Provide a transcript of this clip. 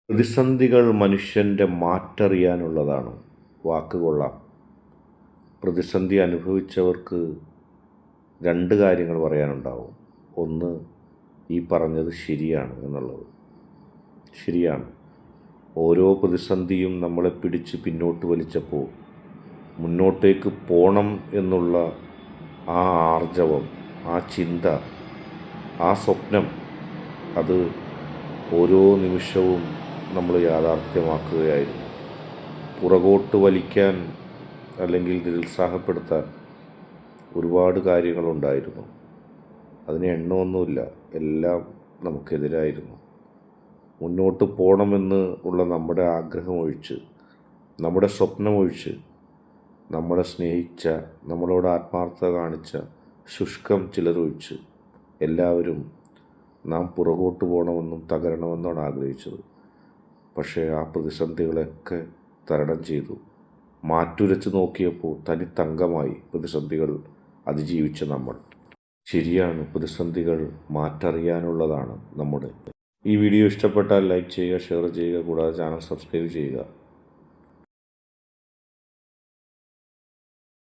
പ്രതിസന്ധികൾ മനുഷ്യൻ്റെ മാറ്ററിയാനുള്ളതാണ്. വാക്ക് കൊള്ളാം. പ്രതിസന്ധി അനുഭവിച്ചവർക്ക് രണ്ട് കാര്യങ്ങൾ പറയാനുണ്ടാവും. ഒന്ന്, ഈ പറഞ്ഞത് ശരിയാണ് എന്നുള്ളത്. ശരിയാണ്. ഓരോ പ്രതിസന്ധിയും നമ്മളെ പിടിച്ച് പിന്നോട്ട് വലിച്ചപ്പോൾ മുന്നോട്ടേക്ക് പോകണം എന്നുള്ള ആ ആർജവം, ആ ചിന്ത, ആ സ്വപ്നം, അത് ഓരോ നിമിഷവും നമ്മൾ യാഥാർത്ഥ്യമാക്കുകയായിരുന്നു. പുറകോട്ട് വലിക്കാൻ അല്ലെങ്കിൽ നിരുത്സാഹപ്പെടുത്താൻ ഒരുപാട് കാര്യങ്ങളുണ്ടായിരുന്നു. അതിന് എണ്ണമൊന്നുമില്ല. എല്ലാം നമുക്കെതിരായിരുന്നു. മുന്നോട്ട് പോകണമെന്ന് ഉള്ള നമ്മുടെ ആഗ്രഹമൊഴിച്ച്, നമ്മുടെ സ്വപ്നമൊഴിച്ച്, നമ്മളെ സ്നേഹിച്ച, നമ്മളോട് ആത്മാർത്ഥത കാണിച്ച ശുഷ്കം ചിലരൊഴിച്ച് എല്ലാവരും നാം പുറകോട്ട് പോകണമെന്നും തകരണമെന്നാണ് ആഗ്രഹിച്ചത്. പക്ഷേ ആ പ്രതിസന്ധികളെയൊക്കെ തരണം ചെയ്തു. മാറ്റുരച്ച് നോക്കിയപ്പോൾ തനിത്തങ്കമായി പ്രതിസന്ധികൾ അതിജീവിച്ച നമ്മൾ. ശരിയാണ്, പ്രതിസന്ധികൾ മാറ്ററിയാനുള്ളതാണ് നമ്മുടെ. ഈ വീഡിയോ ഇഷ്ടപ്പെട്ടാൽ ലൈക്ക് ചെയ്യുക, ഷെയർ ചെയ്യുക, കൂടാതെ ചാനൽ സബ്സ്ക്രൈബ് ചെയ്യുക.